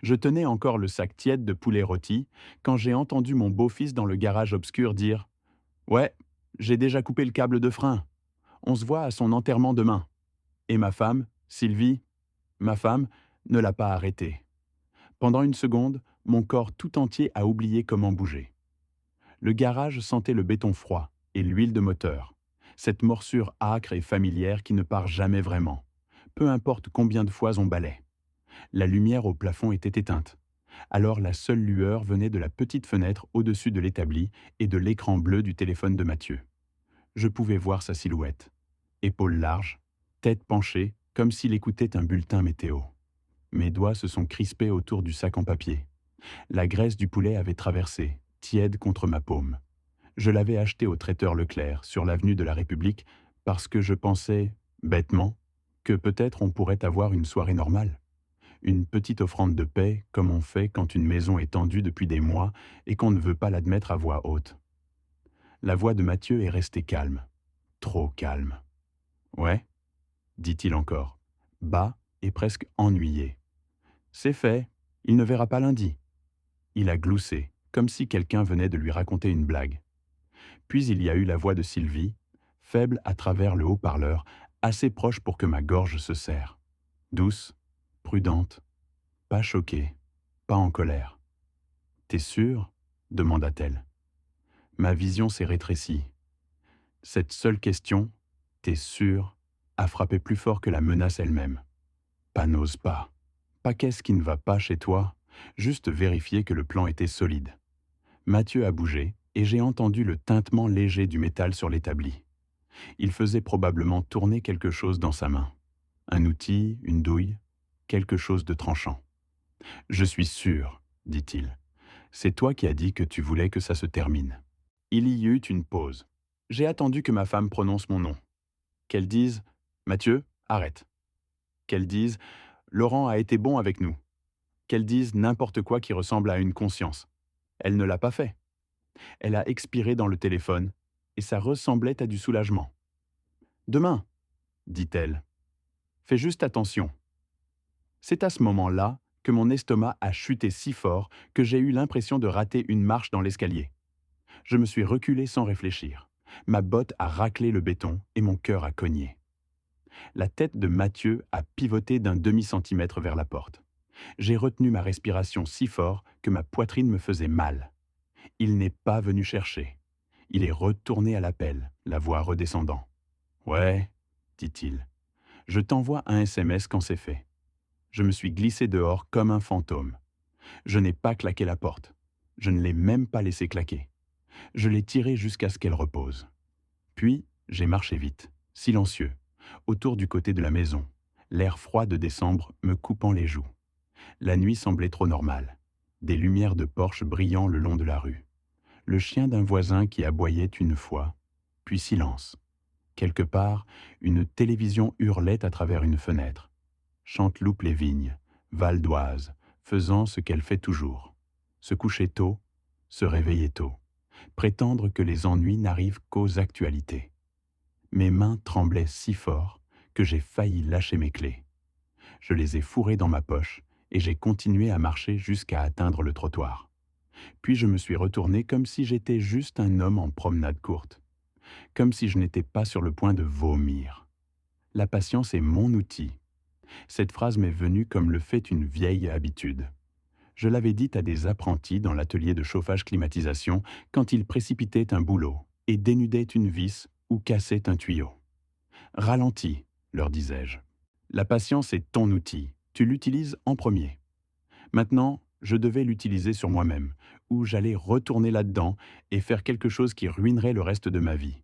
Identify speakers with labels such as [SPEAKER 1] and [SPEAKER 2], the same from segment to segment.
[SPEAKER 1] Je tenais encore le sac tiède de poulet rôti quand j'ai entendu mon beau-fils dans le garage obscur dire: Ouais, j'ai déjà coupé le câble de frein. On se voit à son enterrement demain. Et ma femme, Sylvie, ma femme, ne l'a pas arrêté. Pendant une seconde, mon corps tout entier a oublié comment bouger. Le garage sentait le béton froid et l'huile de moteur. Cette morsure âcre et familière qui ne part jamais vraiment, peu importe combien de fois on balaie. La lumière au plafond était éteinte. Alors la seule lueur venait de la petite fenêtre au-dessus de l'établi et de l'écran bleu du téléphone de Mathieu. Je pouvais voir sa silhouette. Épaules larges, tête penchée, comme s'il écoutait un bulletin météo. Mes doigts se sont crispés autour du sac en papier. La graisse du poulet avait traversé, tiède contre ma paume. Je l'avais acheté au traiteur Leclerc, sur l'avenue de la République, parce que je pensais, bêtement, que peut-être on pourrait avoir une soirée normale. Une petite offrande de paix, comme on fait quand une maison est tendue depuis des mois et qu'on ne veut pas l'admettre à voix haute. La voix de Mathieu est restée calme. Trop calme. Ouais, dit-il encore, bas et presque ennuyé. C'est fait, il ne verra pas lundi. Il a gloussé, comme si quelqu'un venait de lui raconter une blague. Puis il y a eu la voix de Sylvie, faible à travers le haut-parleur, assez proche pour que ma gorge se serre. Douce, prudente, pas choquée, pas en colère. T'es sûr demanda-t-elle. Ma vision s'est rétrécie. Cette seule question, t'es sûr, a frappé plus fort que la menace elle-même. Pas n'ose pas. Pas qu'est-ce qui ne va pas chez toi, juste vérifier que le plan était solide. Mathieu a bougé et j'ai entendu le tintement léger du métal sur l'établi. Il faisait probablement tourner quelque chose dans sa main. Un outil, une douille, quelque chose de tranchant. Je suis sûr, dit-il. C'est toi qui as dit que tu voulais que ça se termine. Il y eut une pause. J'ai attendu que ma femme prononce mon nom. Qu'elle dise: Mathieu, arrête. Qu'elle dise: Laurent a été bon avec nous. Qu'elle dise n'importe quoi qui ressemble à une conscience. Elle ne l'a pas fait. Elle a expiré dans le téléphone, et ça ressemblait à du soulagement. Demain, dit-elle. Fais juste attention. C'est à ce moment-là que mon estomac a chuté si fort que j'ai eu l'impression de rater une marche dans l'escalier. Je me suis reculé sans réfléchir. Ma botte a raclé le béton et mon cœur a cogné. La tête de Mathieu a pivoté d'un demi-centimètre vers la porte. J'ai retenu ma respiration si fort que ma poitrine me faisait mal. Il n'est pas venu chercher. Il est retourné à l'appel, la voix redescendant. Ouais, dit-il. Je t'envoie un SMS quand c'est fait. Je me suis glissé dehors comme un fantôme. Je n'ai pas claqué la porte. Je ne l'ai même pas laissée claquer. Je l'ai tirée jusqu'à ce qu'elle repose. Puis, j'ai marché vite, silencieux, autour du côté de la maison, l'air froid de décembre me coupant les joues. La nuit semblait trop normale. Des lumières de Porsche brillant le long de la rue. Le chien d'un voisin qui aboyait une fois, puis silence. Quelque part, une télévision hurlait à travers une fenêtre. Chanteloupe les vignes, Val d'Oise, faisant ce qu'elle fait toujours. Se coucher tôt, se réveiller tôt. Prétendre que les ennuis n'arrivent qu'aux actualités. Mes mains tremblaient si fort que j'ai failli lâcher mes clés. Je les ai fourrées dans ma poche et j'ai continué à marcher jusqu'à atteindre le trottoir. Puis je me suis retourné comme si j'étais juste un homme en promenade courte. Comme si je n'étais pas sur le point de vomir. La patience est mon outil. Cette phrase m'est venue comme le fait une vieille habitude. Je l'avais dite à des apprentis dans l'atelier de chauffage-climatisation quand ils précipitaient un boulot et dénudaient une vis ou cassaient un tuyau. Ralentis, leur disais-je. La patience est ton outil, tu l'utilises en premier. Maintenant, je devais l'utiliser sur moi-même, ou j'allais retourner là-dedans et faire quelque chose qui ruinerait le reste de ma vie.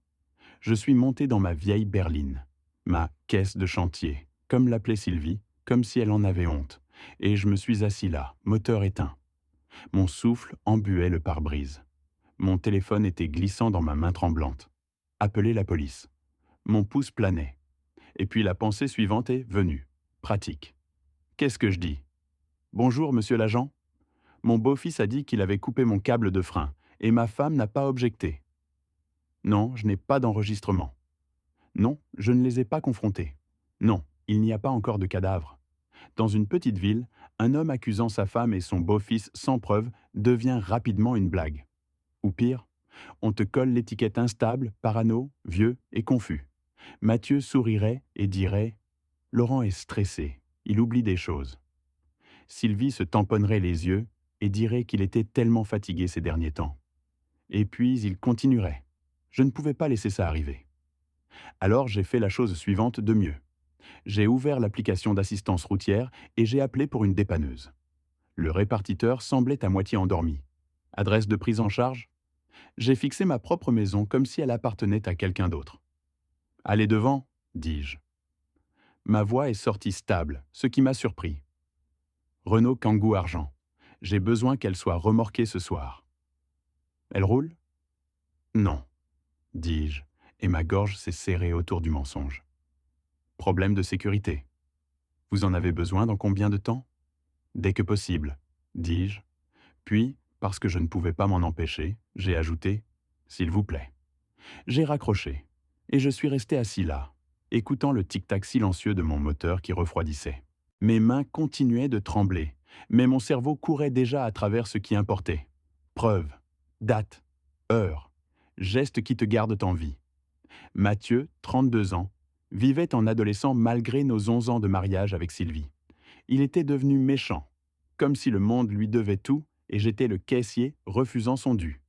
[SPEAKER 1] Je suis monté dans ma vieille berline, ma caisse de chantier, comme l'appelait Sylvie, comme si elle en avait honte, et je me suis assis là, moteur éteint. Mon souffle embuait le pare-brise. Mon téléphone était glissant dans ma main tremblante. Appeler la police. Mon pouce planait. Et puis la pensée suivante est venue. Pratique. Qu'est-ce que je dis? Bonjour, monsieur l'agent. Mon beau-fils a dit qu'il avait coupé mon câble de frein, et ma femme n'a pas objecté. Non, je n'ai pas d'enregistrement. Non, je ne les ai pas confrontés. Non, il n'y a pas encore de cadavre. Dans une petite ville, Un homme accusant sa femme et son beau-fils sans preuve devient rapidement une blague. Ou pire, on te colle l'étiquette instable, parano, vieux et confus. Mathieu sourirait et dirait: Laurent est stressé, il oublie des choses. Sylvie se tamponnerait les yeux et dirait qu'il était tellement fatigué ces derniers temps. Et puis il continuerait. Je ne pouvais pas laisser ça arriver. Alors j'ai fait la chose suivante de mieux. J'ai ouvert l'application d'assistance routière et j'ai appelé pour une dépanneuse. Le répartiteur semblait à moitié endormi. Adresse de prise en charge? J'ai fixé ma propre maison comme si elle appartenait à quelqu'un d'autre. Allez devant, dis-je. Ma voix est sortie stable, ce qui m'a surpris. Renault Kangoo Argent. J'ai besoin qu'elle soit remorquée ce soir. Elle roule? Non, dis-je, et ma gorge s'est serrée autour du mensonge. Problème de sécurité. Vous en avez besoin dans combien de temps? Dès que possible, dis-je. Puis, parce que je ne pouvais pas m'en empêcher, j'ai ajouté: S'il vous plaît. J'ai raccroché, et je suis resté assis là, écoutant le tic-tac silencieux de mon moteur qui refroidissait. Mes mains continuaient de trembler, mais mon cerveau courait déjà à travers ce qui importait. Preuves, dates, heures, gestes qui te gardent en vie. Mathieu, 32 ans, vivait en adolescent malgré nos 11 ans de mariage avec Sylvie. Il était devenu méchant, comme si le monde lui devait tout et j'étais le caissier refusant son dû.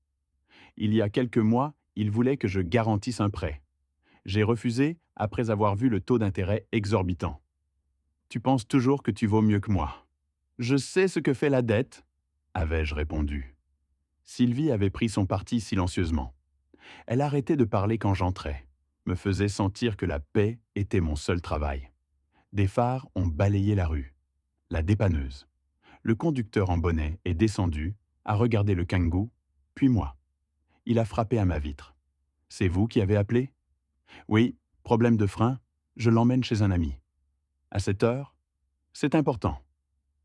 [SPEAKER 1] Il y a quelques mois, il voulait que je garantisse un prêt. J'ai refusé après avoir vu le taux d'intérêt exorbitant. Tu penses toujours que tu vaux mieux que moi. Je sais ce que fait la dette, avais-je répondu. Sylvie avait pris son parti silencieusement. Elle arrêtait de parler quand j'entrais, me faisait sentir que la paix était mon seul travail. Des phares ont balayé la rue. La dépanneuse. Le conducteur en bonnet est descendu, a regardé le Kangoo, puis moi. Il a frappé à ma vitre. C'est vous qui avez appelé? Oui, problème de frein, je l'emmène chez un ami. À cette heure? C'est important.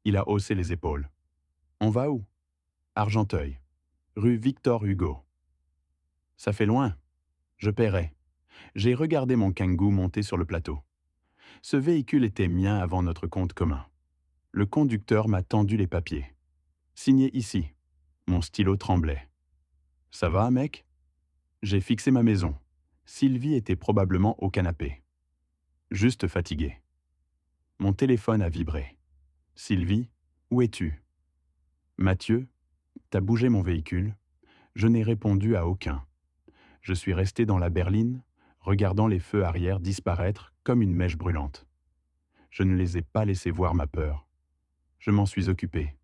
[SPEAKER 1] Il a haussé les épaules. On va où? Argenteuil, rue Victor Hugo. Ça fait loin. Je paierai. J'ai regardé mon Kangoo monter sur le plateau. Ce véhicule était mien avant notre compte commun. Le conducteur m'a tendu les papiers. Signé ici. Mon stylo tremblait. Ça va, mec? J'ai fixé ma maison. Sylvie était probablement au canapé. Juste fatiguée. Mon téléphone a vibré. Sylvie, où es-tu? Mathieu, t'as bougé mon véhicule? Je n'ai répondu à aucun. Je suis resté dans la berline, regardant les feux arrière disparaître comme une mèche brûlante. Je ne les ai pas laissés voir ma peur. Je m'en suis occupé.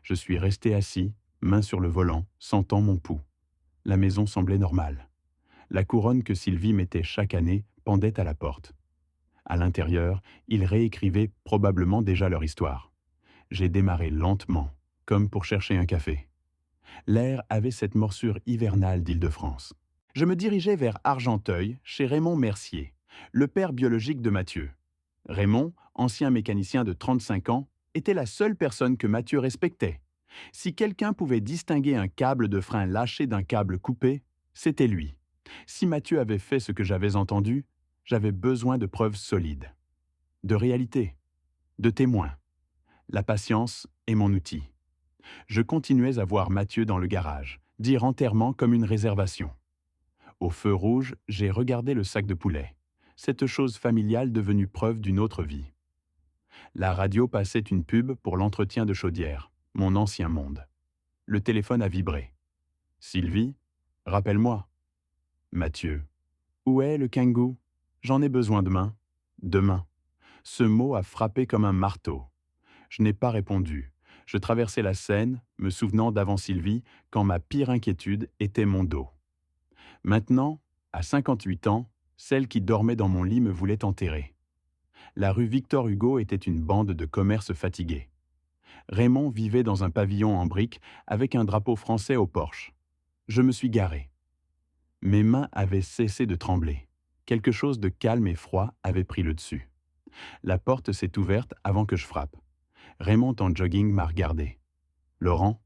[SPEAKER 1] Je suis resté assis, main sur le volant, sentant mon pouls. La maison semblait normale. La couronne que Sylvie mettait chaque année pendait à la porte. À l'intérieur, ils réécrivaient probablement déjà leur histoire. J'ai démarré lentement, comme pour chercher un café. L'air avait cette morsure hivernale d'Île-de-France. Je me dirigeais vers Argenteuil, chez Raymond Mercier, le père biologique de Mathieu. Raymond, ancien mécanicien de 35 ans, était la seule personne que Mathieu respectait. Si quelqu'un pouvait distinguer un câble de frein lâché d'un câble coupé, c'était lui. Si Mathieu avait fait ce que j'avais entendu, j'avais besoin de preuves solides, de réalité, de témoins. La patience est mon outil. Je continuais à voir Mathieu dans le garage, dire enterrement comme une réservation. Au feu rouge, j'ai regardé le sac de poulet, cette chose familiale devenue preuve d'une autre vie. La radio passait une pub pour l'entretien de chaudière, mon ancien monde. Le téléphone a vibré. Sylvie, rappelle-moi. Mathieu, où est le Kangoo? J'en ai besoin demain. Demain. Ce mot a frappé comme un marteau. Je n'ai pas répondu. Je traversais la Seine, me souvenant d'avant Sylvie, quand ma pire inquiétude était mon dos. Maintenant, à 58 ans, celle qui dormait dans mon lit me voulait enterrer. La rue Victor Hugo était une bande de commerce fatigués. Raymond vivait dans un pavillon en briques avec un drapeau français au porche. Je me suis garé. Mes mains avaient cessé de trembler. Quelque chose de calme et froid avait pris le dessus. La porte s'est ouverte avant que je frappe. Raymond en jogging m'a regardé. « Laurent,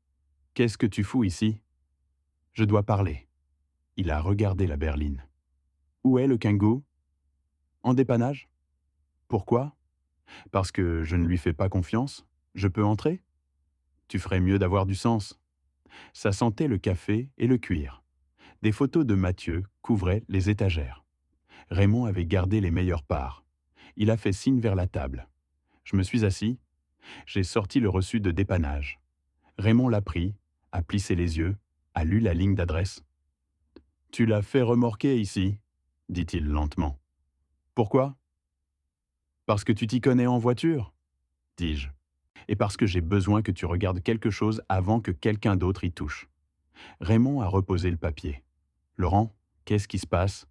[SPEAKER 1] qu'est-ce que tu fous ici? » « Je dois parler. » Il a regardé la berline. « Où est le Kangoo? »« En dépannage. » « Pourquoi? » « Parce que je ne lui fais pas confiance. Je peux entrer? Tu ferais mieux d'avoir du sens. Ça sentait le café et le cuir. Des photos de Mathieu couvraient les étagères. Raymond avait gardé les meilleures parts. Il a fait signe vers la table. Je me suis assis. J'ai sorti le reçu de dépannage. Raymond l'a pris, a plissé les yeux, a lu la ligne d'adresse. Tu l'as fait remorquer ici, dit-il lentement. Pourquoi? Parce que tu t'y connais en voiture, dis-je, et parce que j'ai besoin que tu regardes quelque chose avant que quelqu'un d'autre y touche. Raymond a reposé le papier. Laurent, qu'est-ce qui se passe?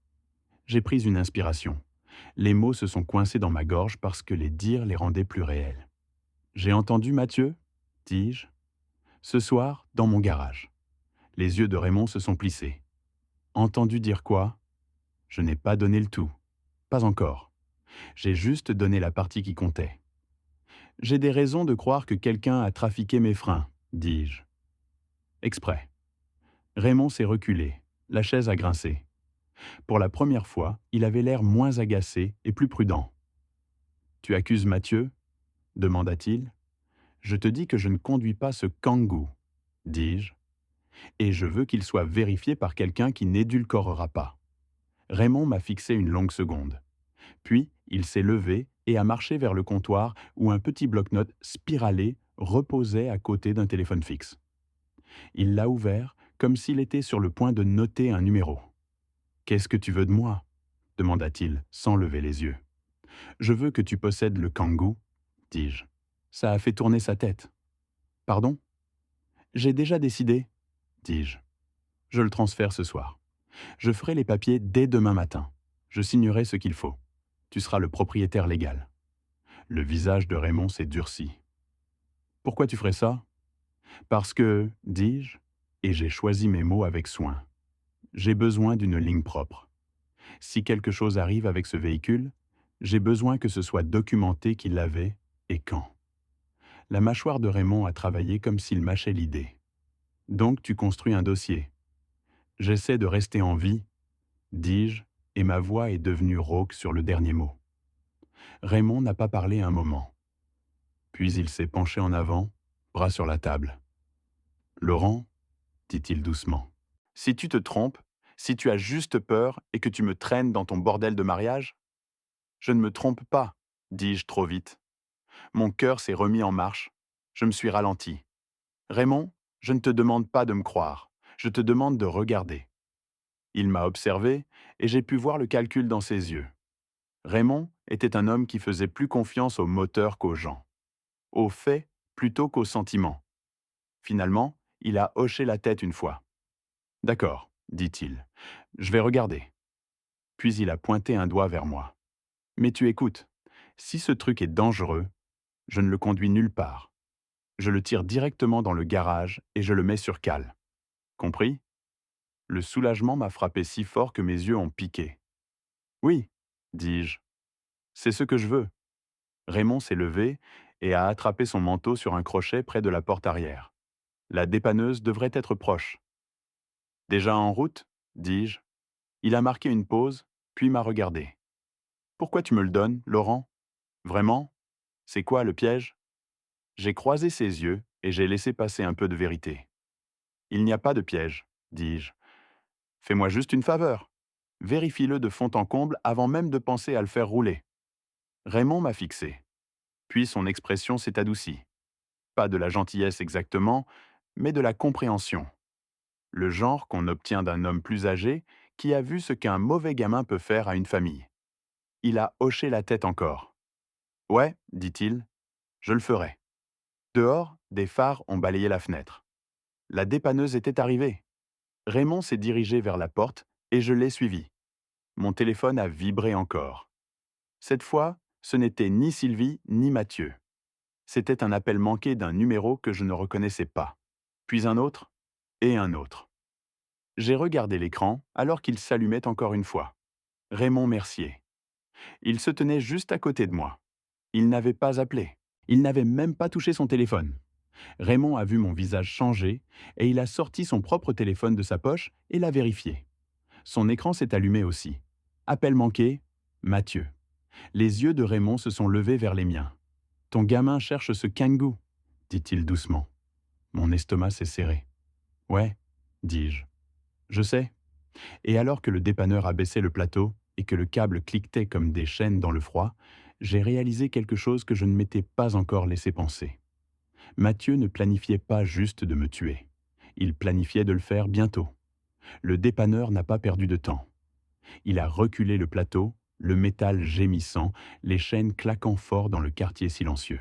[SPEAKER 1] J'ai pris une inspiration. Les mots se sont coincés dans ma gorge parce que les dire les rendait plus réels. J'ai entendu Mathieu, dis-je. Ce soir, dans mon garage. Les yeux de Raymond se sont plissés. Entendu dire quoi? Je n'ai pas donné le tout. Pas encore. J'ai juste donné la partie qui comptait. J'ai des raisons de croire que quelqu'un a trafiqué mes freins, dis-je. Exprès. Raymond s'est reculé. La chaise a grincé. Pour la première fois, il avait l'air moins agacé et plus prudent. Tu accuses Mathieu? Demanda-t-il. Je te dis que je ne conduis pas ce Kangoo, dis-je, et je veux qu'il soit vérifié par quelqu'un qui n'édulcorera pas. Raymond m'a fixé une longue seconde. Puis, il s'est levé et a marché vers le comptoir où un petit bloc-notes spiralé reposait à côté d'un téléphone fixe. Il l'a ouvert comme s'il était sur le point de noter un numéro. « Qu'est-ce que tu veux de moi ?» demanda-t-il sans lever les yeux. « Je veux que tu possèdes le Kangoo, » dis-je. Ça a fait tourner sa tête. « Pardon ?»« J'ai déjà décidé, » dis-je. « Je le transfère ce soir. Je ferai les papiers dès demain matin. Je signerai ce qu'il faut. Tu seras le propriétaire légal. » Le visage de Raymond s'est durci. « Pourquoi tu ferais ça ?»« Parce que, dis-je, et j'ai choisi mes mots avec soin, j'ai besoin d'une ligne propre. Si quelque chose arrive avec ce véhicule, j'ai besoin que ce soit documenté qui l'avait et quand. » La mâchoire de Raymond a travaillé comme s'il mâchait l'idée. « Donc tu construis un dossier. J'essaie de rester en vie, dis-je, et ma voix est devenue rauque sur le dernier mot. Raymond n'a pas parlé un moment. Puis il s'est penché en avant, bras sur la table. « Laurent, » dit-il doucement, « si tu te trompes, si tu as juste peur et que tu me traînes dans ton bordel de mariage ?» « Je ne me trompe pas, » dis-je trop vite. Mon cœur s'est remis en marche. Je me suis ralenti. « Raymond, je ne te demande pas de me croire. Je te demande de regarder. » Il m'a observé et j'ai pu voir le calcul dans ses yeux. Raymond était un homme qui faisait plus confiance aux moteurs qu'aux gens, aux faits plutôt qu'aux sentiments. Finalement, il a hoché la tête une fois. « D'accord, » dit-il, « je vais regarder. » Puis il a pointé un doigt vers moi. « Mais tu écoutes, si ce truc est dangereux, je ne le conduis nulle part. Je le tire directement dans le garage et je le mets sur cale. Compris ? » Le soulagement m'a frappé si fort que mes yeux ont piqué. « Oui, » dis-je, « c'est ce que je veux. » Raymond s'est levé et a attrapé son manteau sur un crochet près de la porte arrière. La dépanneuse devrait être proche. « Déjà en route ?» dis-je. Il a marqué une pause, puis m'a regardé. « Pourquoi tu me le donnes, Laurent? Vraiment? C'est quoi le piège ?» J'ai croisé ses yeux et j'ai laissé passer un peu de vérité. « Il n'y a pas de piège, » dis-je. « Fais-moi juste une faveur. Vérifie-le de fond en comble avant même de penser à le faire rouler. » Raymond m'a fixé. Puis son expression s'est adoucie. Pas de la gentillesse exactement, mais de la compréhension. Le genre qu'on obtient d'un homme plus âgé qui a vu ce qu'un mauvais gamin peut faire à une famille. Il a hoché la tête encore. « Ouais, » dit-il, « je le ferai. » Dehors, des phares ont balayé la fenêtre. La dépanneuse était arrivée. Raymond s'est dirigé vers la porte et je l'ai suivi. Mon téléphone a vibré encore. Cette fois, ce n'était ni Sylvie ni Mathieu. C'était un appel manqué d'un numéro que je ne reconnaissais pas. Puis un autre et un autre. J'ai regardé l'écran alors qu'il s'allumait encore une fois. Raymond Mercier. Il se tenait juste à côté de moi. Il n'avait pas appelé. Il n'avait même pas touché son téléphone. Raymond a vu mon visage changer et il a sorti son propre téléphone de sa poche et l'a vérifié. Son écran s'est allumé aussi. Appel manqué, Mathieu. Les yeux de Raymond se sont levés vers les miens. « Ton gamin cherche ce Kangoo, » dit-il doucement. Mon estomac s'est serré. Ouais, dis-je. Je sais. Et alors que le dépanneur abaissait le plateau et que le câble cliquetait comme des chaînes dans le froid, j'ai réalisé quelque chose que je ne m'étais pas encore laissé penser. Mathieu ne planifiait pas juste de me tuer. Il planifiait de le faire bientôt. Le dépanneur n'a pas perdu de temps. Il a reculé le plateau, le métal gémissant, les chaînes claquant fort dans le quartier silencieux.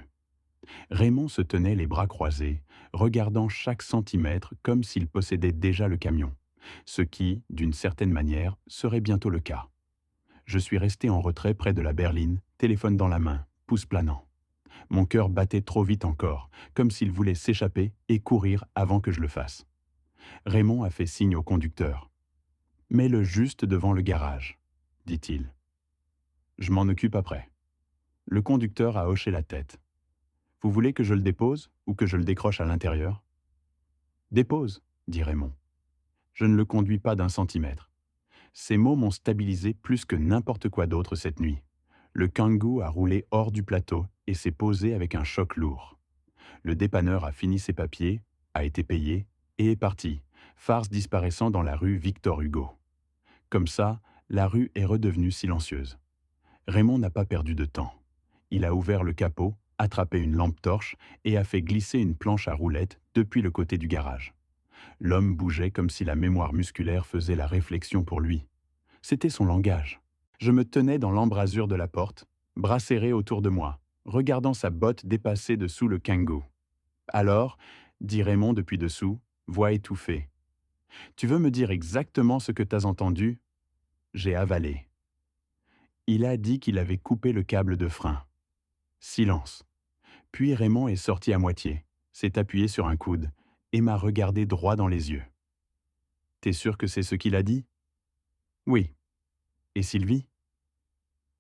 [SPEAKER 1] Raymond se tenait les bras croisés, regardant chaque centimètre comme s'il possédait déjà le camion, ce qui, d'une certaine manière, serait bientôt le cas. Je suis resté en retrait près de la berline, téléphone dans la main, pouce planant. Mon cœur battait trop vite encore, comme s'il voulait s'échapper et courir avant que je le fasse. Raymond a fait signe au conducteur. « Mets-le juste devant le garage, » dit-il. « Je m'en occupe après. » Le conducteur a hoché la tête. « Vous voulez que je le dépose ou que je le décroche à l'intérieur ?»« Dépose, » dit Raymond. Je ne le conduis pas d'un centimètre. Ces mots m'ont stabilisé plus que n'importe quoi d'autre cette nuit. Le Kangoo a roulé hors du plateau et s'est posé avec un choc lourd. Le dépanneur a fini ses papiers, a été payé et est parti, farce disparaissant dans la rue Victor Hugo. Comme ça, la rue est redevenue silencieuse. Raymond n'a pas perdu de temps. Il a ouvert le capot, attrapé une lampe torche et a fait glisser une planche à roulettes depuis le côté du garage. L'homme bougeait comme si la mémoire musculaire faisait la réflexion pour lui. C'était son langage. Je me tenais dans l'embrasure de la porte, bras serrés autour de moi, regardant sa botte dépasser dessous le Kangoo. « Alors, » dit Raymond depuis dessous, voix étouffée. « Tu veux me dire exactement ce que t'as entendu ?» J'ai avalé. Il a dit qu'il avait coupé le câble de frein. Silence. Puis Raymond est sorti à moitié, s'est appuyé sur un coude et m'a regardé droit dans les yeux. « T'es sûr que c'est ce qu'il a dit ?»« Oui. » « Et Sylvie ?»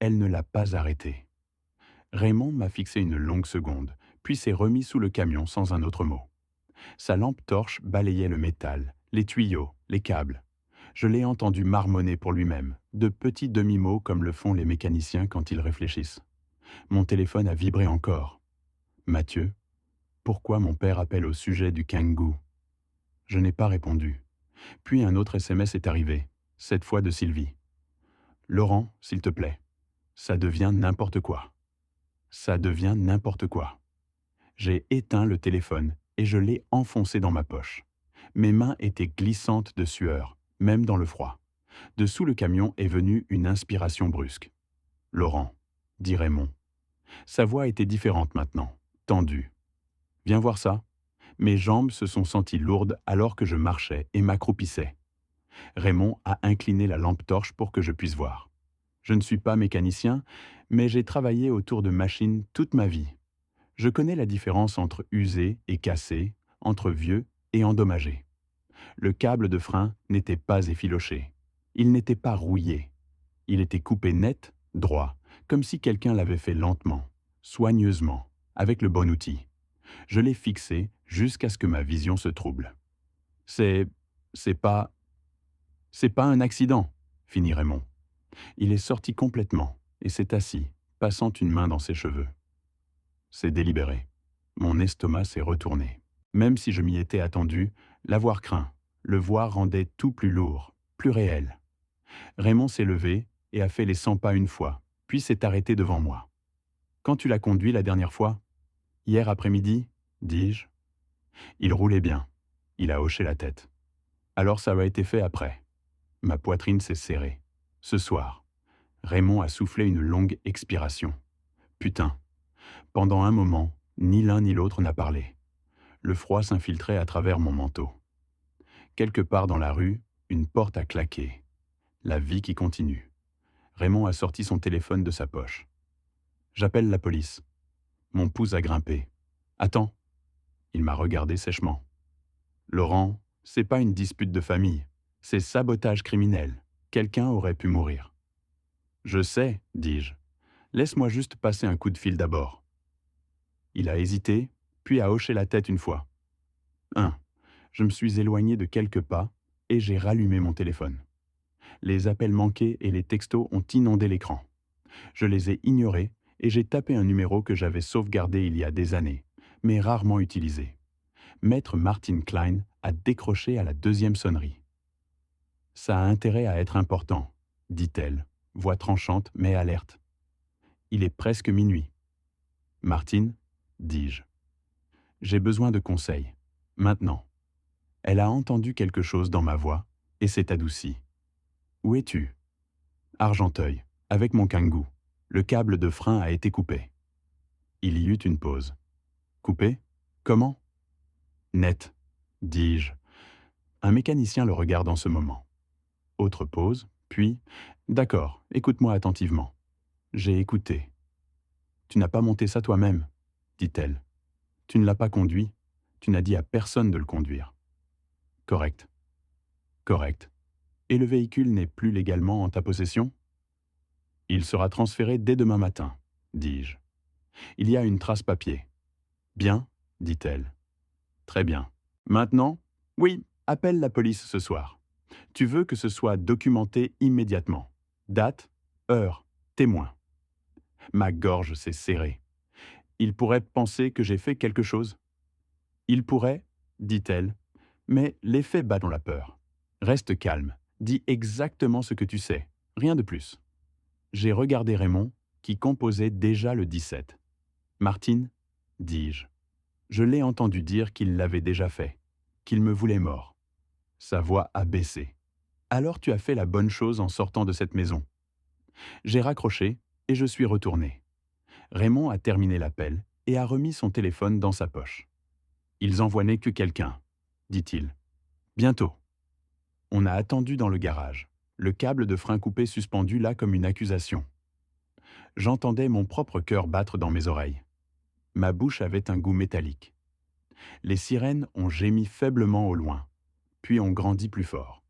[SPEAKER 1] Elle ne l'a pas arrêté. Raymond m'a fixé une longue seconde, puis s'est remis sous le camion sans un autre mot. Sa lampe torche balayait le métal, les tuyaux, les câbles. Je l'ai entendu marmonner pour lui-même, de petits demi-mots comme le font les mécaniciens quand ils réfléchissent. Mon téléphone a vibré encore. « Mathieu, pourquoi mon père appelle au sujet du Kangoo ?» Je n'ai pas répondu. Puis un autre SMS est arrivé, cette fois de Sylvie. « Laurent, s'il te plaît, ça devient n'importe quoi. » Ça devient n'importe quoi. J'ai éteint le téléphone et je l'ai enfoncé dans ma poche. Mes mains étaient glissantes de sueur, même dans le froid. Dessous le camion est venue une inspiration brusque. « Laurent, » dit Raymond. Sa voix était différente maintenant, tendue. « Viens voir ça. » Mes jambes se sont senties lourdes alors que je marchais et m'accroupissais. Raymond a incliné la lampe torche pour que je puisse voir. Je ne suis pas mécanicien, mais j'ai travaillé autour de machines toute ma vie. Je connais la différence entre usé et cassé, entre vieux et endommagé. Le câble de frein n'était pas effiloché. Il n'était pas rouillé. Il était coupé net, droit, comme si quelqu'un l'avait fait lentement, soigneusement, avec le bon outil. Je l'ai fixé jusqu'à ce que ma vision se trouble. C'est pas un accident, finit Raymond. Il est sorti complètement et s'est assis, passant une main dans ses cheveux. C'est délibéré. Mon estomac s'est retourné. Même si je m'y étais attendu, l'avoir craint, le voir rendait tout plus lourd, plus réel. Raymond s'est levé et a fait les 100 pas une fois, puis s'est arrêté devant moi. « Quand tu l'as conduit la dernière fois ?»« Hier après-midi ?» dis-je. Il roulait bien. Il a hoché la tête. « Alors ça a été fait après. » Ma poitrine s'est serrée. Ce soir. Raymond a soufflé une longue expiration. Putain. Pendant un moment, ni l'un ni l'autre n'a parlé. Le froid s'infiltrait à travers mon manteau. Quelque part dans la rue, une porte a claqué. La vie qui continue. Raymond a sorti son téléphone de sa poche. J'appelle la police. Mon pouls a grimpé. Attends. Il m'a regardé sèchement. Laurent, c'est pas une dispute de famille. C'est sabotage criminel. Quelqu'un aurait pu mourir. Je sais, dis-je. Laisse-moi juste passer un coup de fil d'abord. Il a hésité, puis a hoché la tête une fois. Je me suis éloigné de quelques pas et j'ai rallumé mon téléphone. Les appels manqués et les textos ont inondé l'écran. Je les ai ignorés et j'ai tapé un numéro que j'avais sauvegardé il y a des années, mais rarement utilisé. Maître Martin Klein a décroché à la deuxième sonnerie. Ça a intérêt à être important, dit-elle, voix tranchante mais alerte. Il est presque minuit. Martine, dis-je. J'ai besoin de conseils. Maintenant. Elle a entendu quelque chose dans ma voix et s'est adoucie. Où es-tu? Argenteuil, avec mon Kangoo. Le câble de frein a été coupé. Il y eut une pause. Coupé? Comment? Net, dis-je. Un mécanicien le regarde en ce moment. Autre pause, puis d'accord, écoute-moi attentivement. J'ai écouté. Tu n'as pas monté ça toi-même, dit-elle. Tu ne l'as pas conduit, tu n'as dit à personne de le conduire. Correct. Correct. Et le véhicule n'est plus légalement en ta possession? Il sera transféré dès demain matin, dis-je. Il y a une trace papier. Bien, dit-elle. Très bien. Maintenant? Oui, appelle la police ce soir. Tu veux que ce soit documenté immédiatement. Date, heure, témoin. Ma gorge s'est serrée. Il pourrait penser que j'ai fait quelque chose. Il pourrait, dit-elle, mais les faits battent la peur. Reste calme, dis exactement ce que tu sais, rien de plus. J'ai regardé Raymond, qui composait déjà le 17. Martine, dis-je. Je l'ai entendu dire qu'il l'avait déjà fait, qu'il me voulait mort. Sa voix a baissé. Alors tu as fait la bonne chose en sortant de cette maison. J'ai raccroché et je suis retourné. Raymond a terminé l'appel et a remis son téléphone dans sa poche. Ils envoient que quelqu'un, dit-il. Bientôt. On a attendu dans le garage, le câble de frein coupé suspendu là comme une accusation. J'entendais mon propre cœur battre dans mes oreilles. Ma bouche avait un goût métallique. Les sirènes ont gémi faiblement au loin, puis ont grandi plus fort.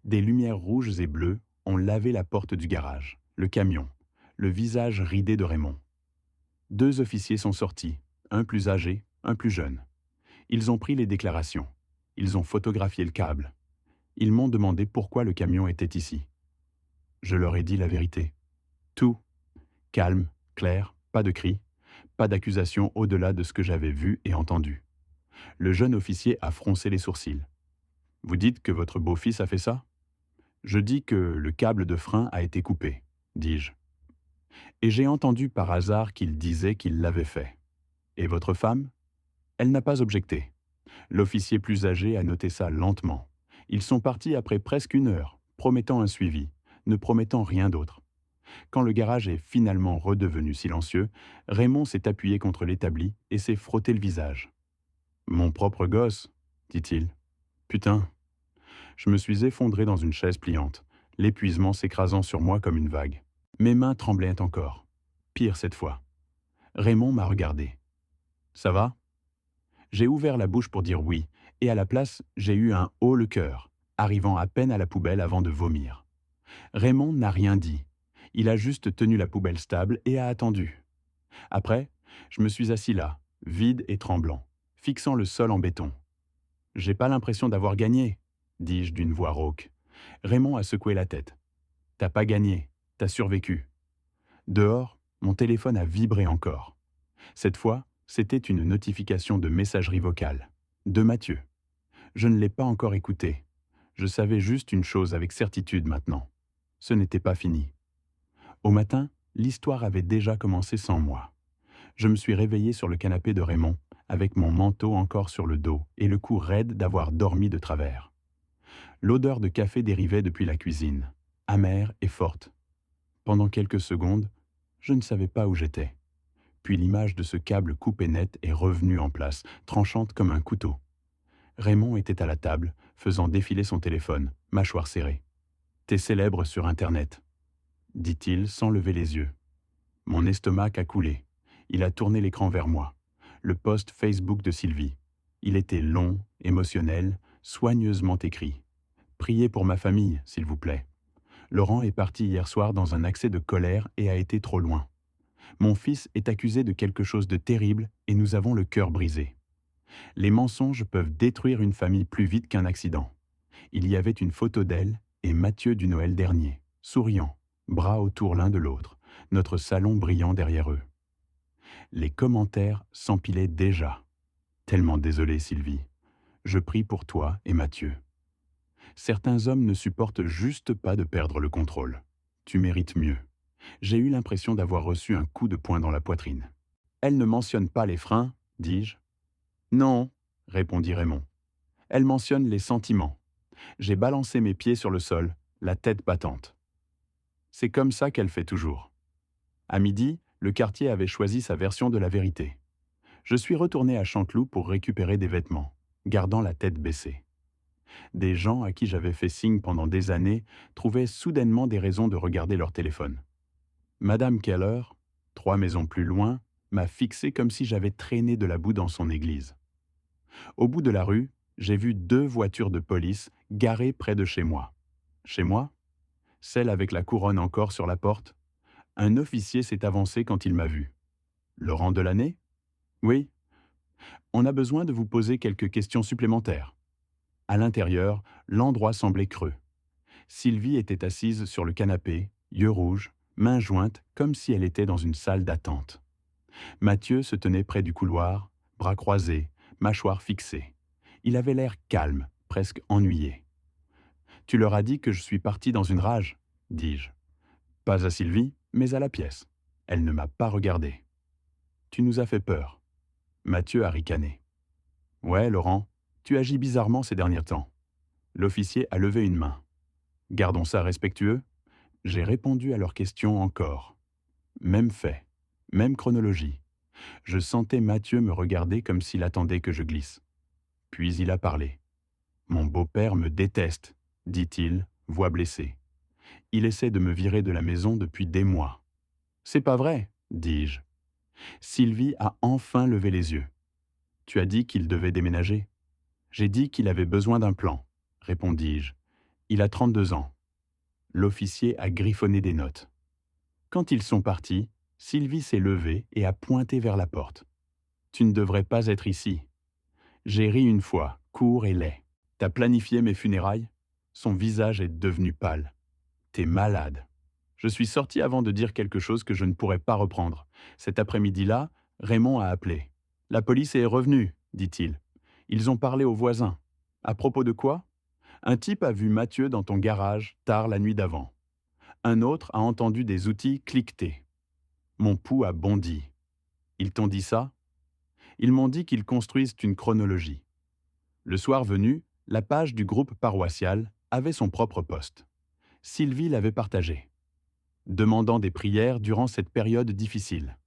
[SPEAKER 1] Des lumières rouges et bleues ont lavé la porte du garage, le camion, le visage ridé de Raymond. 2 officiers sont sortis, un plus âgé, un plus jeune. Ils ont pris les déclarations. Ils ont photographié le câble. Ils m'ont demandé pourquoi le camion était ici. Je leur ai dit la vérité. Tout. Calme, clair, pas de cris, pas d'accusation au-delà de ce que j'avais vu et entendu. Le jeune officier a froncé les sourcils. Vous dites que votre beau-fils a fait ça? Je dis que le câble de frein a été coupé, dis-je. Et j'ai entendu par hasard qu'il disait qu'il l'avait fait. Et votre femme? Elle n'a pas objecté. L'officier plus âgé a noté ça lentement. Ils sont partis après presque 1 heure, promettant un suivi, ne promettant rien d'autre. Quand le garage est finalement redevenu silencieux, Raymond s'est appuyé contre l'établi et s'est frotté le visage. « Mon propre gosse, dit-il. Putain. » Je me suis effondré dans une chaise pliante, l'épuisement s'écrasant sur moi comme une vague. Mes mains tremblaient encore. Pire cette fois. Raymond m'a regardé. « Ça va ?» J'ai ouvert la bouche pour dire oui, et à la place, j'ai eu un haut le cœur, arrivant à peine à la poubelle avant de vomir. Raymond n'a rien dit. Il a juste tenu la poubelle stable et a attendu. Après, je me suis assis là, vide et tremblant, fixant le sol en béton. « J'ai pas l'impression d'avoir gagné, » dis-je d'une voix rauque. Raymond a secoué la tête. « T'as pas gagné, t'as survécu. » Dehors, mon téléphone a vibré encore. Cette fois, c'était une notification de messagerie vocale, de Mathieu. Je ne l'ai pas encore écouté. Je savais juste une chose avec certitude maintenant. Ce n'était pas fini. Au matin, l'histoire avait déjà commencé sans moi. Je me suis réveillé sur le canapé de Raymond, avec mon manteau encore sur le dos et le cou raide d'avoir dormi de travers. L'odeur de café dérivait depuis la cuisine, amère et forte. Pendant quelques secondes, je ne savais pas où j'étais. Puis l'image de ce câble coupé net est revenue en place, tranchante comme un couteau. Raymond était à la table, faisant défiler son téléphone, mâchoire serrée. « T'es célèbre sur Internet », dit-il sans lever les yeux. Mon estomac a coulé. Il a tourné l'écran vers moi. Le post Facebook de Sylvie. Il était long, émotionnel, soigneusement écrit. « Priez pour ma famille, s'il vous plaît. Laurent est parti hier soir dans un accès de colère et a été trop loin. Mon fils est accusé de quelque chose de terrible et nous avons le cœur brisé. Les mensonges peuvent détruire une famille plus vite qu'un accident. Il y avait une photo d'elle et Mathieu du Noël dernier, souriant, bras autour l'un de l'autre, notre salon brillant derrière eux. Les commentaires s'empilaient déjà. Tellement désolé, Sylvie. Je prie pour toi et Mathieu. Certains hommes ne supportent juste pas de perdre le contrôle. Tu mérites mieux. J'ai eu l'impression d'avoir reçu un coup de poing dans la poitrine. Elle ne mentionne pas les freins, dis-je. Non, répondit Raymond. Elle mentionne les sentiments. J'ai balancé mes pieds sur le sol, la tête battante. C'est comme ça qu'elle fait toujours. À midi, le quartier avait choisi sa version de la vérité. Je suis retourné à Chanteloup pour récupérer des vêtements, gardant la tête baissée. Des gens à qui j'avais fait signe pendant des années trouvaient soudainement des raisons de regarder leur téléphone. Madame Keller, 3 maisons plus loin, m'a fixé comme si j'avais traîné de la boue dans son église. Au bout de la rue, j'ai vu 2 voitures de police garées près de chez moi. Chez moi, celle avec la couronne encore sur la porte. Un officier s'est avancé quand il m'a vu. Laurent Delaney? Oui. On a besoin de vous poser quelques questions supplémentaires. À l'intérieur, l'endroit semblait creux. Sylvie était assise sur le canapé, yeux rouges, mains jointes, comme si elle était dans une salle d'attente. Mathieu se tenait près du couloir, bras croisés, mâchoire fixée. Il avait l'air calme, presque ennuyé. Tu leur as dit que je suis parti dans une rage, dis-je. Pas à Sylvie, mais à la pièce. Elle ne m'a pas regardé. Tu nous as fait peur. Mathieu a ricané. Ouais, Laurent, tu agis bizarrement ces derniers temps. L'officier a levé une main. Gardons ça respectueux. J'ai répondu à leurs questions encore. Même fait, même chronologie. Je sentais Mathieu me regarder comme s'il attendait que je glisse. Puis il a parlé. Mon beau-père me déteste, dit-il, voix blessée. Il essaie de me virer de la maison depuis des mois. C'est pas vrai, dis-je. Sylvie a enfin levé les yeux. Tu as dit qu'il devait déménager. J'ai dit qu'il avait besoin d'un plan, répondis-je. Il a 32 ans. L'officier a griffonné des notes. Quand ils sont partis, Sylvie s'est levée et a pointé vers la porte. Tu ne devrais pas être ici. J'ai ri une fois, court et laid. T'as planifié mes funérailles? Son visage est devenu pâle. T'es malade. Je suis sorti avant de dire quelque chose que je ne pourrais pas reprendre. Cet après-midi-là, Raymond a appelé. La police est revenue, dit-il. Ils ont parlé aux voisins. À propos de quoi? Un type a vu Mathieu dans ton garage tard la nuit d'avant. Un autre a entendu des outils cliqueter. Mon pouls a bondi. Ils t'ont dit ça? Ils m'ont dit qu'ils construisent une chronologie. Le soir venu, la page du groupe paroissial avait son propre poste. Sylvie l'avait partagé, demandant des prières durant cette période difficile.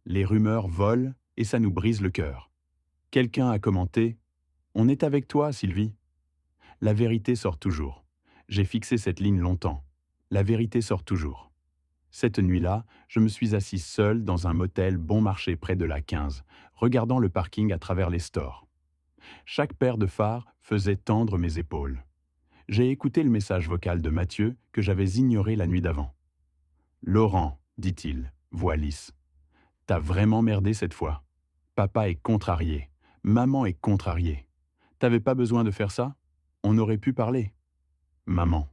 [SPEAKER 1] Les rumeurs volent et ça nous brise le cœur. Quelqu'un a commenté « On est avec toi, Sylvie ». La vérité sort toujours. J'ai fixé cette ligne longtemps. La vérité sort toujours. Cette nuit-là, je me suis assis seul dans un motel bon marché près de la 15, regardant le parking à travers les stores. Chaque paire de phares faisait tendre mes épaules. J'ai écouté le message vocal de Mathieu que j'avais ignoré la nuit d'avant. « Laurent, dit-il, voix lisse, t'as vraiment merdé cette fois. Papa est contrarié. Maman est contrariée. T'avais pas besoin de faire ça? On aurait pu parler. » Maman.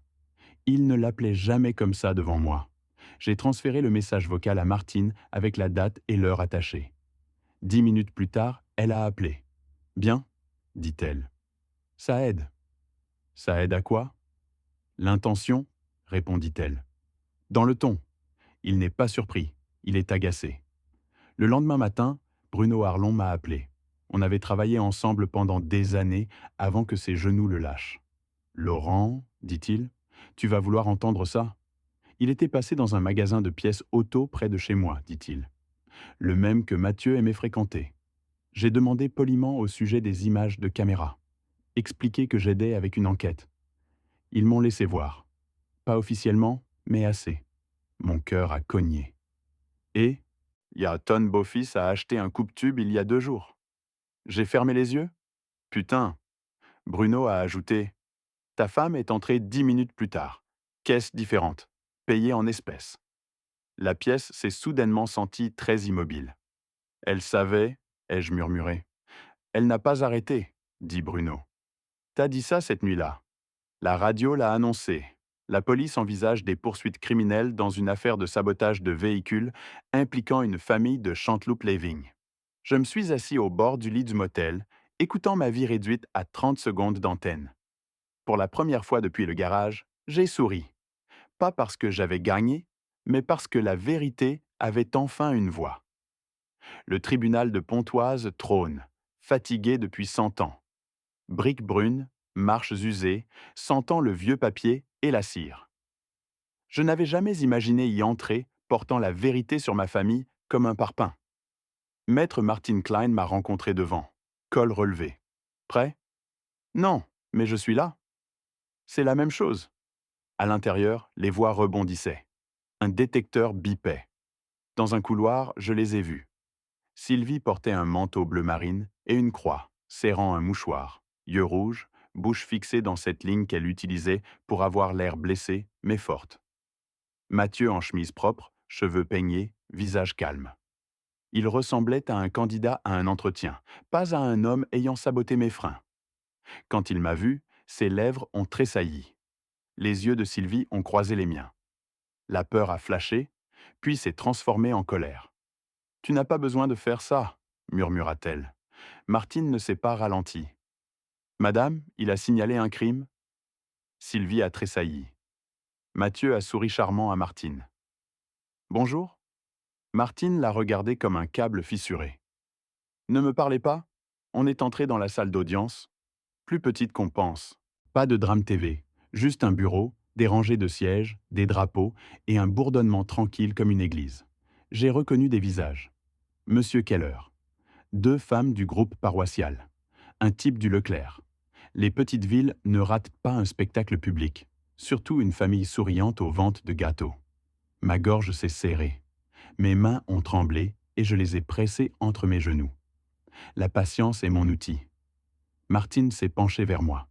[SPEAKER 1] Il ne l'appelait jamais comme ça devant moi. J'ai transféré le message vocal à Martine avec la date et l'heure attachée. 10 minutes plus tard, elle a appelé. « Bien, dit-elle. Ça aide. Ça aide à quoi? L'intention, répondit-elle. Dans le ton. Il n'est pas surpris. Il est agacé. Le lendemain matin, Bruno Arlon m'a appelé. On avait travaillé ensemble pendant des années avant que ses genoux le lâchent. Laurent, dit-il, tu vas vouloir entendre ça? Il était passé dans un magasin de pièces auto près de chez moi, dit-il. Le même que Mathieu aimait fréquenter. J'ai demandé poliment au sujet des images de caméra. Expliqué que j'aidais avec une enquête. Ils m'ont laissé voir. Pas officiellement, mais assez. Mon cœur a cogné. Et il y a Ton Beau-Fils a acheté un coupe-tube il y a 2 jours. J'ai fermé les yeux? Putain. Bruno a ajouté. Ta femme est entrée 10 minutes plus tard. Caisse différente. Payée en espèces. La pièce s'est soudainement sentie très immobile. Elle savait, ai-je murmuré. Elle n'a pas arrêté, dit Bruno. T'as dit ça cette nuit-là. La radio l'a annoncé. La police envisage des poursuites criminelles dans une affaire de sabotage de véhicules impliquant une famille de Chanteloup-Léving. Je me suis assis au bord du lit du motel, écoutant ma vie réduite à 30 secondes d'antenne. Pour la première fois depuis le garage, j'ai souri. Pas parce que j'avais gagné, mais parce que la vérité avait enfin une voix. Le tribunal de Pontoise trône, fatigué depuis 100 ans. Briques brunes, marches usées, sentant le vieux papier et la cire. Je n'avais jamais imaginé y entrer, portant la vérité sur ma famille comme un parpaing. Maître Martin Klein m'a rencontré devant, col relevé. Prêt? Non, mais je suis là. C'est la même chose. À l'intérieur, les voix rebondissaient. Un détecteur bipait. Dans un couloir, je les ai vus. Sylvie portait un manteau bleu marine et une croix, serrant un mouchoir, yeux rouges, bouche fixée dans cette ligne qu'elle utilisait pour avoir l'air blessé, mais forte. Mathieu en chemise propre, cheveux peignés, visage calme. Il ressemblait à un candidat à un entretien, pas à un homme ayant saboté mes freins. Quand il m'a vu, ses lèvres ont tressailli. Les yeux de Sylvie ont croisé les miens. La peur a flashé, puis s'est transformée en colère. « Tu n'as pas besoin de faire ça, » murmura-t-elle. Martine ne s'est pas ralentie. « Madame, il a signalé un crime ?» Sylvie a tressailli. Mathieu a souri charmant à Martine. « Bonjour ?» Martine l'a regardé comme un câble fissuré. « Ne me parlez pas. On est entré dans la salle d'audience. Plus petite qu'on pense. Pas de drame TV, juste un bureau, des rangées de sièges, des drapeaux et un bourdonnement tranquille comme une église. J'ai reconnu des visages. Monsieur Keller. 2 femmes du groupe paroissial. Un type du Leclerc. Les petites villes ne ratent pas un spectacle public, surtout une famille souriante aux ventes de gâteaux. Ma gorge s'est serrée. Mes mains ont tremblé et je les ai pressées entre mes genoux. La patience est mon outil. Martine s'est penchée vers moi.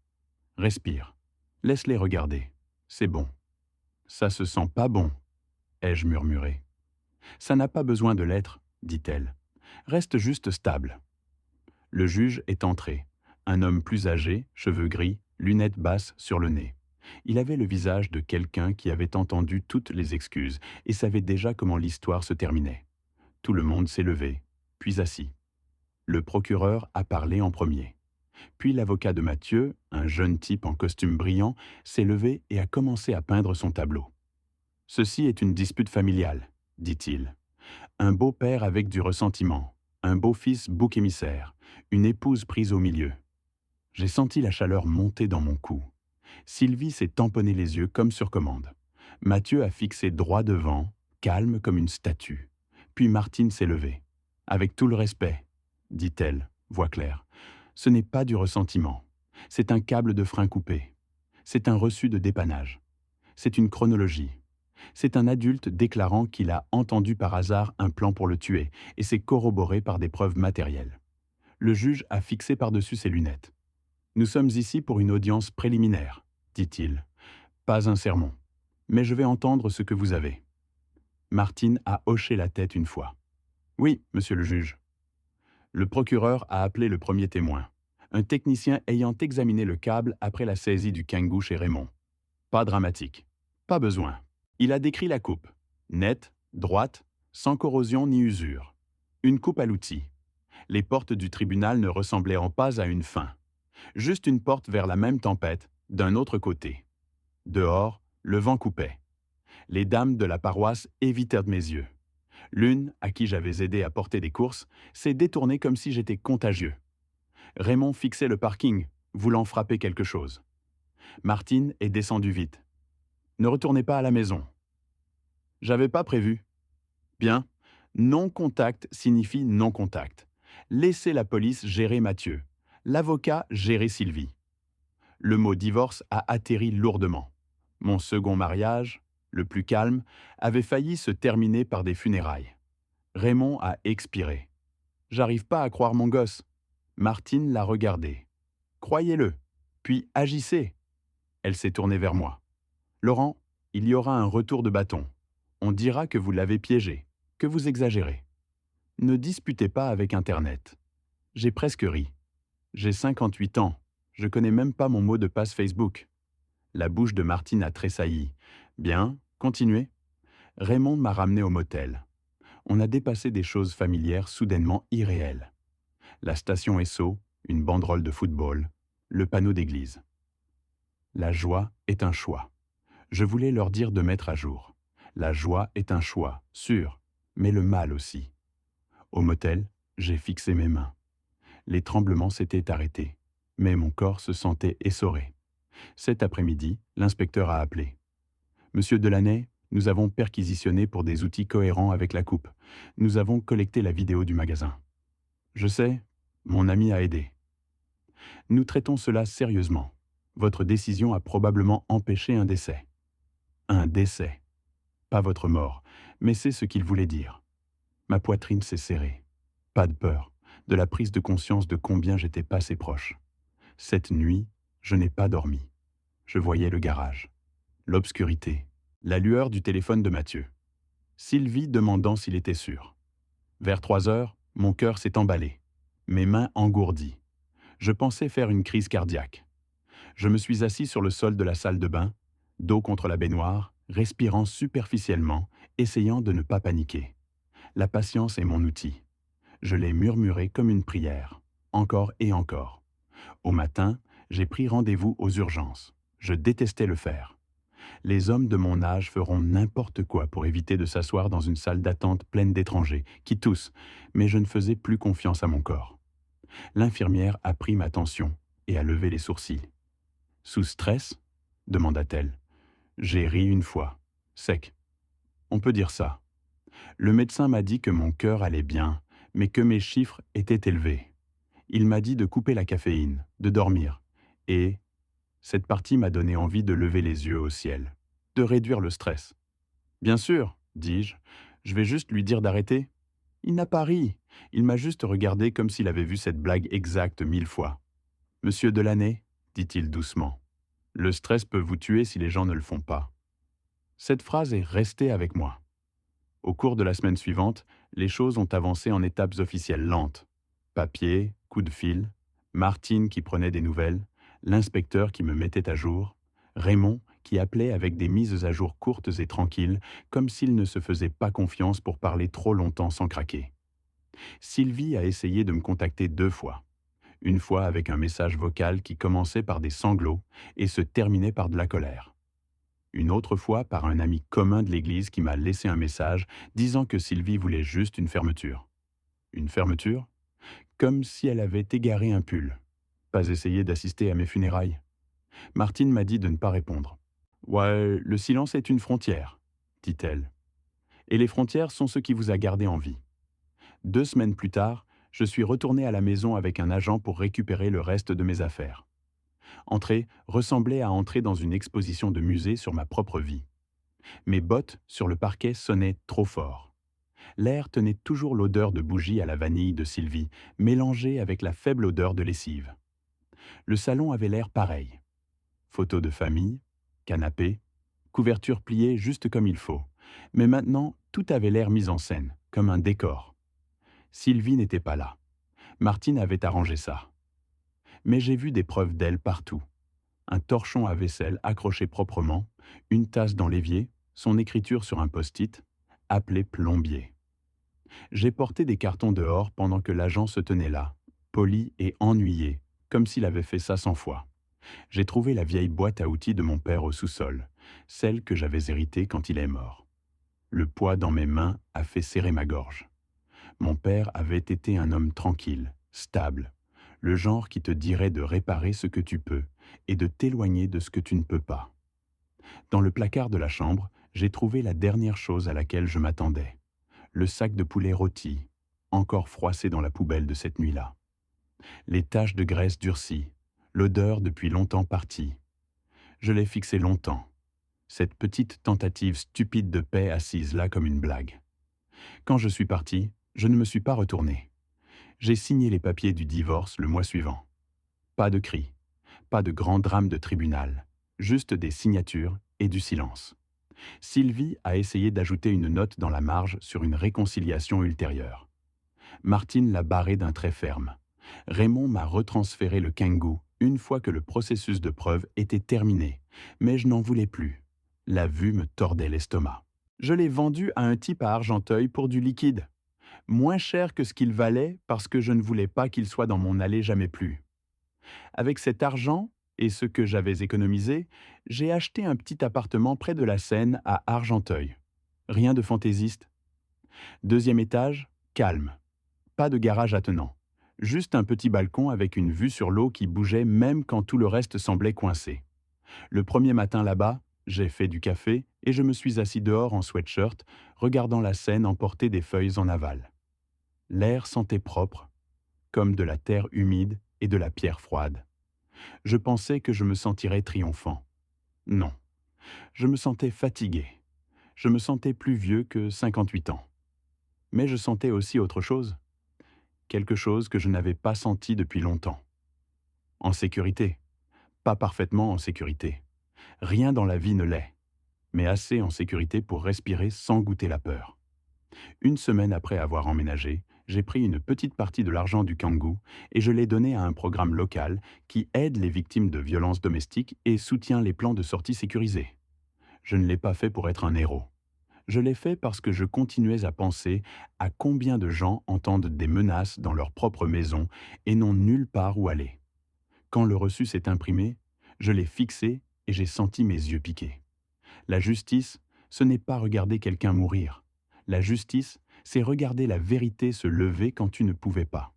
[SPEAKER 1] Respire. Laisse-les regarder. C'est bon. Ça se sent pas bon, ai-je murmuré. Ça n'a pas besoin de l'être, dit-elle. Reste juste stable. Le juge est entré. Un homme plus âgé, cheveux gris, lunettes basses sur le nez. Il avait le visage de quelqu'un qui avait entendu toutes les excuses et savait déjà comment l'histoire se terminait. Tout le monde s'est levé, puis assis. Le procureur a parlé en premier. Puis l'avocat de Mathieu, un jeune type en costume brillant, s'est levé et a commencé à peindre son tableau. « Ceci est une dispute familiale, » dit-il. Un beau-père avec du ressentiment, un beau-fils bouc émissaire, une épouse prise au milieu. J'ai senti la chaleur monter dans mon cou. Sylvie s'est tamponné les yeux comme sur commande. Mathieu a fixé droit devant, calme comme une statue. Puis Martine s'est levée. « Avec tout le respect, » dit-elle, voix claire. Ce n'est pas du ressentiment. C'est un câble de frein coupé. C'est un reçu de dépannage. C'est une chronologie. C'est un adulte déclarant qu'il a entendu par hasard un plan pour le tuer, et c'est corroboré par des preuves matérielles. Le juge a fixé par-dessus ses lunettes. « Nous sommes ici pour une audience préliminaire, » dit-il. « Pas un sermon. Mais je vais entendre ce que vous avez. » Martine a hoché la tête une fois. « Oui, monsieur le juge. » Le procureur a appelé le premier témoin, un technicien ayant examiné le câble après la saisie du Kangoo chez Raymond. Pas dramatique. Pas besoin. Il a décrit la coupe. Nette, droite, sans corrosion ni usure. Une coupe à l'outil. Les portes du tribunal ne ressembleront pas à une fin. Juste une porte vers la même tempête, d'un autre côté. Dehors, le vent coupait. Les dames de la paroisse évitèrent mes yeux. L'une, à qui j'avais aidé à porter des courses, s'est détournée comme si j'étais contagieux. Raymond fixait le parking, voulant frapper quelque chose. Martine est descendue vite. « Ne retournez pas à la maison. » « J'avais pas prévu. » « Bien. Non-contact signifie non-contact. Laissez la police gérer Mathieu. L'avocat gérer Sylvie. Le mot divorce a atterri lourdement. Mon second mariage, le plus calme, avait failli se terminer par des funérailles. Raymond a expiré. J'arrive pas à croire mon gosse. Martine l'a regardé. Croyez-le, puis agissez. Elle s'est tournée vers moi. Laurent, il y aura un retour de bâton. On dira que vous l'avez piégé, que vous exagérez. Ne disputez pas avec Internet. J'ai presque ri. J'ai 58 ans. Je connais même pas mon mot de passe Facebook. La bouche de Martine a tressailli. Bien, continuez. Raymond m'a ramené au motel. On a dépassé des choses familières soudainement irréelles. La station Esso, une banderole de football, le panneau d'église. La joie est un choix. Je voulais leur dire de mettre à jour. La joie est un choix, sûr, mais le mal aussi. Au motel, j'ai fixé mes mains. Les tremblements s'étaient arrêtés, mais mon corps se sentait essoré. Cet après-midi, l'inspecteur a appelé. Monsieur Delaney, nous avons perquisitionné pour des outils cohérents avec la coupe. Nous avons collecté la vidéo du magasin. Je sais, mon ami a aidé. Nous traitons cela sérieusement. Votre décision a probablement empêché un décès. Un décès. Pas votre mort, mais c'est ce qu'il voulait dire. Ma poitrine s'est serrée. Pas de peur, de la prise de conscience de combien j'étais passé proche. Cette nuit, je n'ai pas dormi. Je voyais le garage, l'obscurité, la lueur du téléphone de Mathieu. Sylvie demandant s'il était sûr. Vers 3 heures, mon cœur s'est emballé, mes mains engourdies. Je pensais faire une crise cardiaque. Je me suis assis sur le sol de la salle de bain, dos contre la baignoire, respirant superficiellement, essayant de ne pas paniquer. La patience est mon outil. Je l'ai murmuré comme une prière, encore et encore. Au matin, j'ai pris rendez-vous aux urgences. Je détestais le faire. Les hommes de mon âge feront n'importe quoi pour éviter de s'asseoir dans une salle d'attente pleine d'étrangers, qui toussent, mais je ne faisais plus confiance à mon corps. L'infirmière a pris ma tension et a levé les sourcils. « Sous stress ?» demanda-t-elle. J'ai ri une fois. Sec. On peut dire ça. Le médecin m'a dit que mon cœur allait bien, mais que mes chiffres étaient élevés. Il m'a dit de couper la caféine, de dormir, et cette partie m'a donné envie de lever les yeux au ciel, de réduire le stress. Bien sûr, dis-je, je vais juste lui dire d'arrêter. Il n'a pas ri, il m'a juste regardé comme s'il avait vu cette blague exacte 1000 fois. Monsieur Delaney, dit-il doucement, le stress peut vous tuer si les gens ne le font pas. Cette phrase est restée avec moi. Au cours de la semaine suivante, les choses ont avancé en étapes officielles lentes. Papier, coup de fil, Martine qui prenait des nouvelles, l'inspecteur qui me mettait à jour, Raymond qui appelait avec des mises à jour courtes et tranquilles, comme s'il ne se faisait pas confiance pour parler trop longtemps sans craquer. Sylvie a essayé de me contacter 2 fois. Une fois avec un message vocal qui commençait par des sanglots et se terminait par de la colère. Une autre fois par un ami commun de l'église qui m'a laissé un message disant que Sylvie voulait juste une fermeture. Une fermeture ? Comme si elle avait égaré un pull. Pas essayé d'assister à mes funérailles. Martine m'a dit de ne pas répondre. « Ouais, le silence est une frontière, dit-elle. Et les frontières sont ce qui vous a gardé en vie. » 2 semaines plus tard, je suis retourné à la maison avec un agent pour récupérer le reste de mes affaires. Entrer ressemblait à entrer dans une exposition de musée sur ma propre vie. Mes bottes sur le parquet sonnaient trop fort. L'air tenait toujours l'odeur de bougie à la vanille de Sylvie, mélangée avec la faible odeur de lessive. Le salon avait l'air pareil. Photos de famille, canapé, couverture pliée juste comme il faut. Mais maintenant, tout avait l'air mis en scène, comme un décor. Sylvie n'était pas là. Martine avait arrangé ça. Mais j'ai vu des preuves d'elle partout. Un torchon à vaisselle accroché proprement, une tasse dans l'évier, son écriture sur un post-it, appelé plombier. J'ai porté des cartons dehors pendant que l'agent se tenait là, poli et ennuyé, comme s'il avait fait ça 100 fois. J'ai trouvé la vieille boîte à outils de mon père au sous-sol, celle que j'avais héritée quand il est mort. Le poids dans mes mains a fait serrer ma gorge. Mon père avait été un homme tranquille, stable, le genre qui te dirait de réparer ce que tu peux et de t'éloigner de ce que tu ne peux pas. Dans le placard de la chambre, j'ai trouvé la dernière chose à laquelle je m'attendais. Le sac de poulet rôti, encore froissé dans la poubelle de cette nuit-là. Les taches de graisse durcies, l'odeur depuis longtemps partie. Je l'ai fixé longtemps. Cette petite tentative stupide de paix assise là comme une blague. Quand je suis parti, je ne me suis pas retourné. J'ai signé les papiers du divorce le mois suivant. Pas de cris, pas de grand drame de tribunal, juste des signatures et du silence. Sylvie a essayé d'ajouter une note dans la marge sur une réconciliation ultérieure. Martine l'a barré d'un trait ferme. Raymond m'a retransféré le Kangoo une fois que le processus de preuve était terminé, mais je n'en voulais plus. La vue me tordait l'estomac. Je l'ai vendu à un type à Argenteuil pour du liquide. Moins cher que ce qu'il valait parce que je ne voulais pas qu'il soit dans mon allée jamais plus. Avec cet argent et ce que j'avais économisé, j'ai acheté un petit appartement près de la Seine à Argenteuil. Rien de fantaisiste. Deuxième étage, calme. Pas de garage attenant. Juste un petit balcon avec une vue sur l'eau qui bougeait même quand tout le reste semblait coincé. Le premier matin là-bas, j'ai fait du café et je me suis assis dehors en sweatshirt, regardant la Seine emporter des feuilles en aval. L'air sentait propre, comme de la terre humide et de la pierre froide. Je pensais que je me sentirais triomphant. Non, je me sentais fatigué. Je me sentais plus vieux que 58 ans. Mais je sentais aussi autre chose, quelque chose que je n'avais pas senti depuis longtemps. En sécurité, pas parfaitement en sécurité. Rien dans la vie ne l'est, mais assez en sécurité pour respirer sans goûter la peur. Une semaine après avoir emménagé, j'ai pris une petite partie de l'argent du Kangoo et je l'ai donné à un programme local qui aide les victimes de violences domestiques et soutient les plans de sortie sécurisés. Je ne l'ai pas fait pour être un héros. Je l'ai fait parce que je continuais à penser à combien de gens entendent des menaces dans leur propre maison et n'ont nulle part où aller. Quand le reçu s'est imprimé, je l'ai fixé et j'ai senti mes yeux piquer. La justice, ce n'est pas regarder quelqu'un mourir. La justice, c'est regarder la vérité se lever quand tu ne pouvais pas.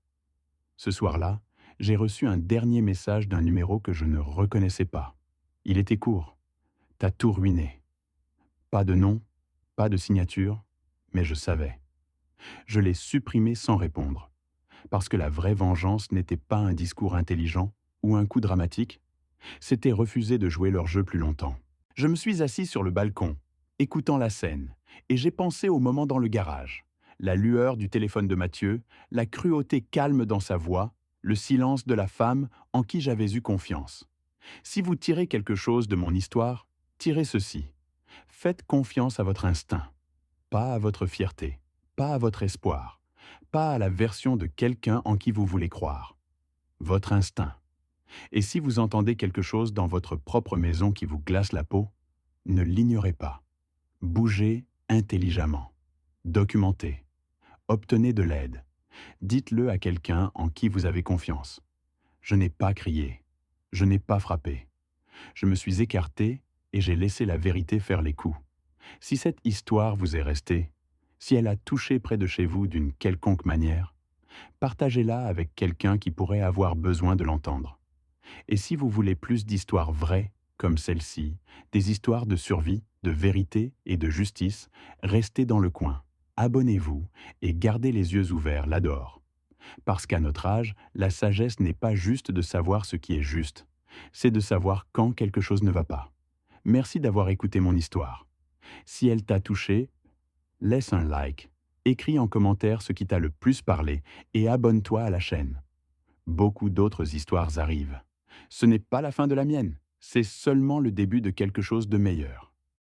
[SPEAKER 1] Ce soir-là, j'ai reçu un dernier message d'un numéro que je ne reconnaissais pas. Il était court. T'as tout ruiné. Pas de nom, pas de signature, mais je savais. Je l'ai supprimé sans répondre. Parce que la vraie vengeance n'était pas un discours intelligent ou un coup dramatique, c'était refuser de jouer leur jeu plus longtemps. Je me suis assis sur le balcon, écoutant la scène, et j'ai pensé au moment dans le garage. La lueur du téléphone de Mathieu, la cruauté calme dans sa voix, le silence de la femme en qui j'avais eu confiance. Si vous tirez quelque chose de mon histoire, tirez ceci. Faites confiance à votre instinct, pas à votre fierté, pas à votre espoir, pas à la version de quelqu'un en qui vous voulez croire. Votre instinct. Et si vous entendez quelque chose dans votre propre maison qui vous glace la peau, ne l'ignorez pas. Bougez intelligemment. Documentez. Obtenez de l'aide. Dites-le à quelqu'un en qui vous avez confiance. Je n'ai pas crié. Je n'ai pas frappé. Je me suis écarté et j'ai laissé la vérité faire les coups. Si cette histoire vous est restée, si elle a touché près de chez vous d'une quelconque manière, partagez-la avec quelqu'un qui pourrait avoir besoin de l'entendre. Et si vous voulez plus d'histoires vraies, comme celle-ci, des histoires de survie, de vérité et de justice, restez dans le coin, abonnez-vous et gardez les yeux ouverts là-dehors. Parce qu'à notre âge, la sagesse n'est pas juste de savoir ce qui est juste, c'est de savoir quand quelque chose ne va pas. Merci d'avoir écouté mon histoire. Si elle t'a touché, laisse un like, écris en commentaire ce qui t'a le plus parlé et abonne-toi à la chaîne. Beaucoup d'autres histoires arrivent. Ce n'est pas la fin de la mienne, c'est seulement le début de quelque chose de meilleur.